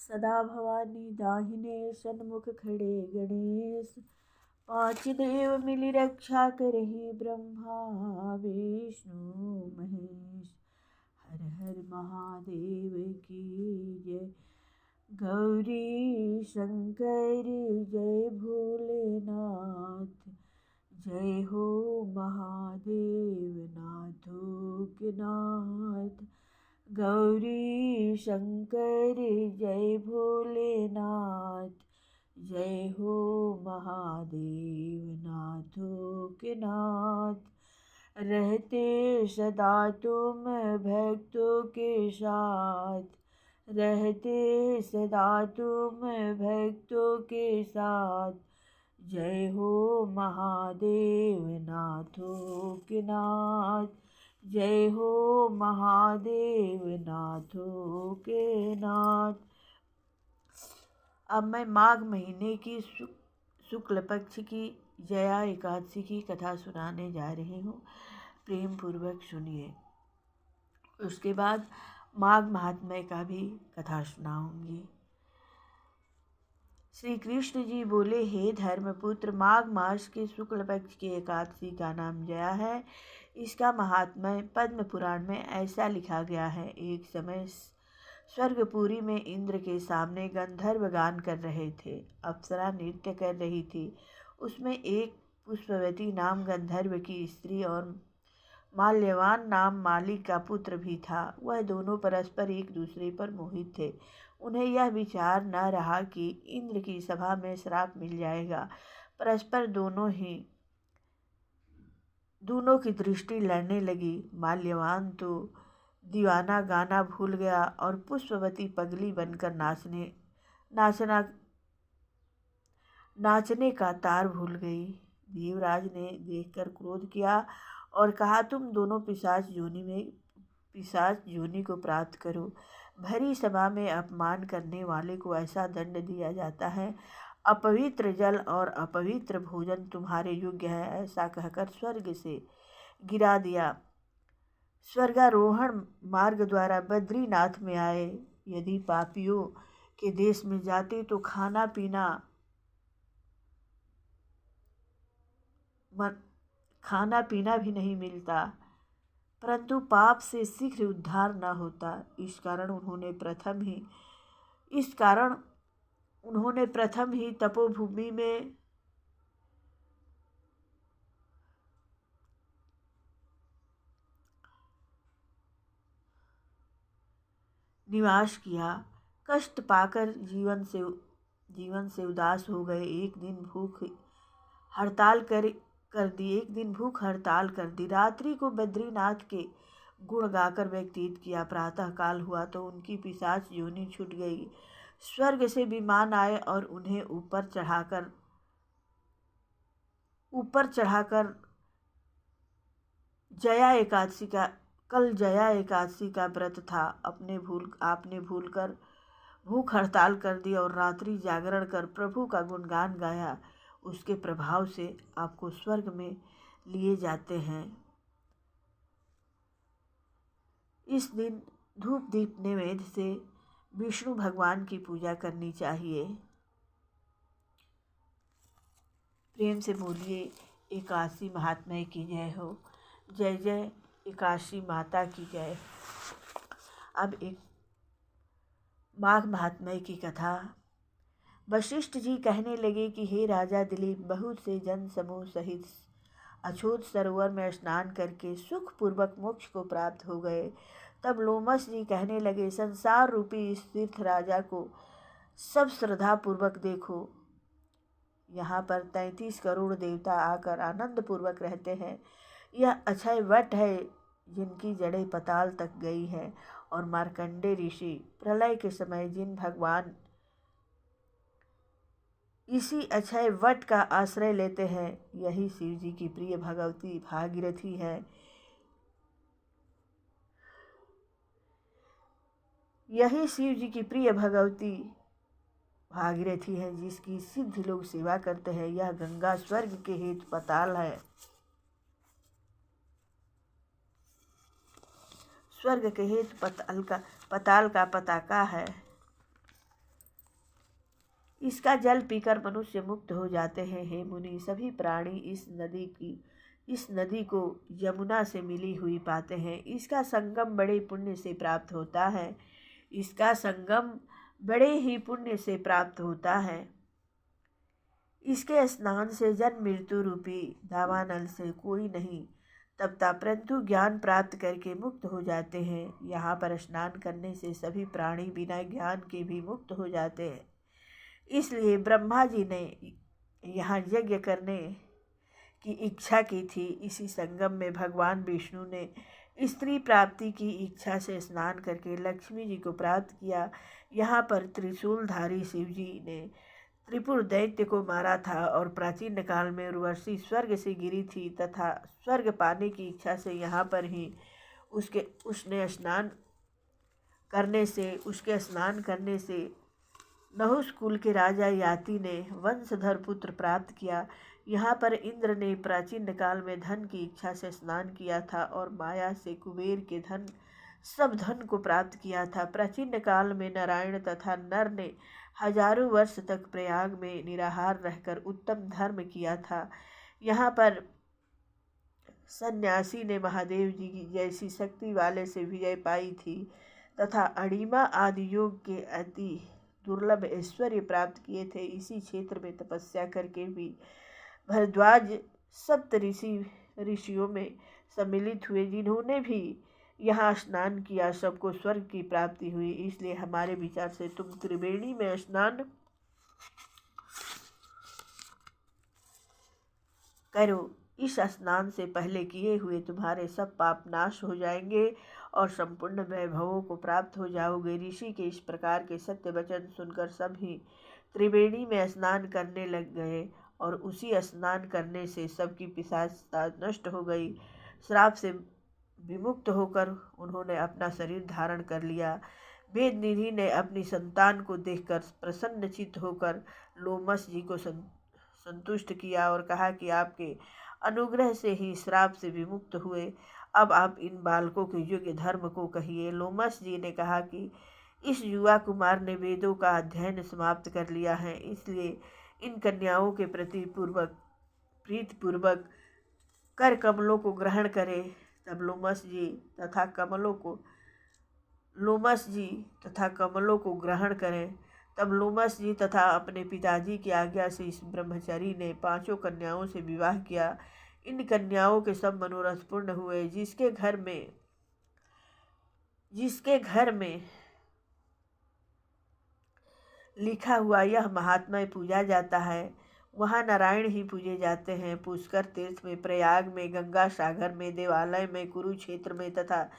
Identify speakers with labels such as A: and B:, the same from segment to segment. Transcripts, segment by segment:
A: सदा भवानी दाहिने सन्मुख खड़े गणेश। पांच देव मिली रक्षा करहि ब्रह्मा विष्णु महेश। हर हर महादेव की जय। गौरी शंकर जय भोलेनाथ। जय हो महादेव नाथों के नाथ। गौरी शंकर जय भोलेनाथ। जय हो महादेव नाथों के नाथ। रहते सदा तुम भक्तों के साथ। रहते सदा तुम भक्तों के साथ। जय हो महादेव नाथों के नाथ। जय हो महादेव नाथों के नाथ। अब मैं माघ महीने की शुक्ल पक्ष की जया एकादशी की कथा सुनाने जा रही हूँ। प्रेम पूर्वक सुनिए। उसके बाद माघ महात्म्य का भी कथा सुनाऊंगी। श्री कृष्ण जी बोले, हे धर्मपुत्र, माघ मास के शुक्ल पक्ष की एकादशी का नाम जया है। इसका महात्म्य पद्म पुराण में ऐसा लिखा गया है। एक समय स्वर्गपुरी में इंद्र के सामने गंधर्व गान कर रहे थे। अप्सरा नृत्य कर रही थी। उसमें एक पुष्पवती नाम गंधर्व की स्त्री और माल्यवान नाम मालिक का पुत्र भी था। वह दोनों परस्पर एक दूसरे पर मोहित थे। उन्हें यह विचार न रहा कि इंद्र की सभा में श्राप मिल जाएगा। परस्पर दोनों की दृष्टि लड़ने लगी। माल्यवान तो दीवाना गाना भूल गया और पुष्पवती पगली बनकर नाचने का तार भूल गई। देवराज ने देखकर क्रोध किया और कहा, तुम दोनों पिशाच योनि को प्राप्त करो। भरी सभा में अपमान करने वाले को ऐसा दंड दिया जाता है। अपवित्र जल और अपवित्र भोजन तुम्हारे योग्य है। ऐसा कहकर स्वर्ग से गिरा दिया। स्वर्गारोहण मार्ग द्वारा बद्रीनाथ में आए। यदि पापियों के देश में जाते तो खाना पीना भी नहीं मिलता, परंतु पाप से शीघ्र उद्धार न होता। इस कारण उन्होंने प्रथम ही तपोभूमि में निवास किया। कष्ट पाकर जीवन से उदास हो गए। एक दिन भूख हड़ताल कर दी। रात्रि को बद्रीनाथ के गुण गाकर व्यतीत किया। प्रातः काल हुआ तो उनकी पिशाच योनि छूट गई। स्वर्ग से विमान आए और उन्हें ऊपर चढ़ाकर कल जया एकादशी का व्रत था। आपने भूलकर भूख हड़ताल कर दी और रात्रि जागरण कर प्रभु का गुणगान गाया। उसके प्रभाव से आपको स्वर्ग में लिए जाते हैं। इस दिन धूप दीप नैवेद्य से विष्णु भगवान की पूजा करनी चाहिए। प्रेम से बोलिए, एकादशी महात्म्य की जय हो। जय जय एकादशी माता की जय। अब एक माघ महात्म्य की कथा। वशिष्ठ जी कहने लगे कि हे राजा दिलीप, बहुत से जन समूह सहित अछूत सरोवर में स्नान करके सुख पूर्वक मोक्ष को प्राप्त हो गए। तब लोमस जी कहने लगे, संसार रूपी इस तीर्थ राजा को सब श्रद्धा पूर्वक देखो। यहाँ पर 33 करोड़ देवता आकर आनंद पूर्वक रहते हैं। यह अक्षय वट है जिनकी जड़ें पताल तक गई हैं और मार्कंडे ऋषि प्रलय के समय जिन भगवान इसी अक्षय वट का आश्रय लेते हैं, यही शिव जी की प्रिय भगवती भागीरथी है। यही शिव जी की प्रिय भगवती भागीरथी है जिसकी सिद्ध लोग सेवा करते हैं। यह गंगा स्वर्ग के हेतु पताल है। स्वर्ग के हेतु पताल का पताका है। इसका जल पीकर मनुष्य मुक्त हो जाते हैं। हे मुनि, सभी प्राणी इस नदी को यमुना से मिली हुई पाते हैं। इसका संगम बड़े पुण्य से प्राप्त होता है। इसका संगम बड़े ही पुण्य से प्राप्त होता है। इसके स्नान से जन्म मृत्यु रूपी दावानल से कोई नहीं तपता, परंतु ज्ञान प्राप्त करके मुक्त हो जाते हैं। यहाँ पर स्नान करने से सभी प्राणी बिना ज्ञान के भी मुक्त हो जाते हैं। इसलिए ब्रह्मा जी ने यहाँ यज्ञ करने की इच्छा की थी। इसी संगम में भगवान विष्णु ने स्त्री प्राप्ति की इच्छा से स्नान करके लक्ष्मी जी को प्राप्त किया। यहाँ पर त्रिशूलधारी शिव जी ने त्रिपुर दैत्य को मारा था और प्राचीन काल में उर्वशी स्वर्ग से गिरी थी तथा स्वर्ग पाने की इच्छा से यहाँ पर ही उसके स्नान करने से नहुष कुल के राजा याति ने वंशधर पुत्र प्राप्त किया। यहाँ पर इंद्र ने प्राचीन काल में धन की इच्छा से स्नान किया था और माया से कुबेर के सब धन को प्राप्त किया था। प्राचीन काल में नारायण तथा नर ने हजारों वर्ष तक प्रयाग में निराहार रहकर उत्तम धर्म किया था। यहाँ पर सन्यासी ने महादेव जी की जैसी शक्ति वाले से विजय पाई थी तथा अणिमा आदि योग के अति दुर्लभ ऐश्वर्य प्राप्त किए थे। इसी क्षेत्र में तपस्या करके भी भरद्वाज सप्त ऋषियों में सम्मिलित हुए, जिन्होंने भी यहाँ स्नान किया, सबको स्वर्ग की प्राप्ति हुई। इसलिए हमारे विचार से तुम त्रिवेणी में स्नान करो। इस स्नान से पहले किए हुए तुम्हारे सब पाप नाश हो जाएंगे और संपूर्ण वैभवों को प्राप्त हो जाओगे। ऋषि के इस प्रकार के सत्य वचन सुनकर सभी त्रिवेणी में स्नान करने लग गए और उसी स्नान करने से सबकी पिशाचता नष्ट हो गई। श्राप से विमुक्त होकर उन्होंने अपना शरीर धारण कर लिया। वेद निधि ने अपनी संतान को देखकर प्रसन्नचित्त होकर लोमस जी को संतुष्ट किया और कहा कि आपके अनुग्रह से ही श्राप से विमुक्त हुए। अब आप इन बालकों के योग्य धर्म को कहिए। लोमस जी ने कहा कि इस युवा कुमार ने वेदों का अध्ययन समाप्त कर लिया है, इसलिए इन कन्याओं के प्रति प्रीतिपूर्वक कर कमलों को ग्रहण करे। तब लोमस जी तथा अपने पिताजी की आज्ञा से इस ब्रह्मचारी ने 5 कन्याओं से विवाह किया। इन कन्याओं के सब मनोरथ पूर्ण हुए। जिसके घर में लिखा हुआ यह महात्म्य पूजा जाता है, वहाँ नारायण ही पूजे जाते हैं। पुष्कर तीर्थ में, प्रयाग में, गंगा सागर में, देवालय में, कुरुक्षेत्र में तथा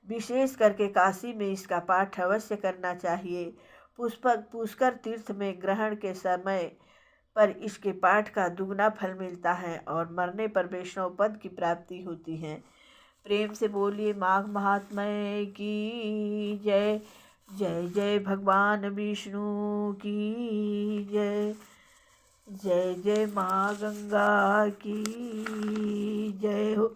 A: विशेष करके काशी में इसका पाठ अवश्य करना चाहिए। पुष्कर तीर्थ में ग्रहण के समय पर इसके पाठ का दुगना फल मिलता है और मरने पर वैष्णव पद की प्राप्ति होती है। प्रेम से बोलिए माघ महात्म्य की जय। जय जय भगवान विष्णु की जय। जय जय माँ गंगा की जय हो।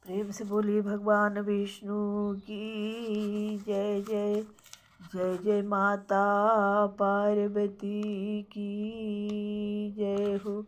A: प्रेम से बोलिए भगवान विष्णु की जय। जय जय जय माता पार्वती की जय हो।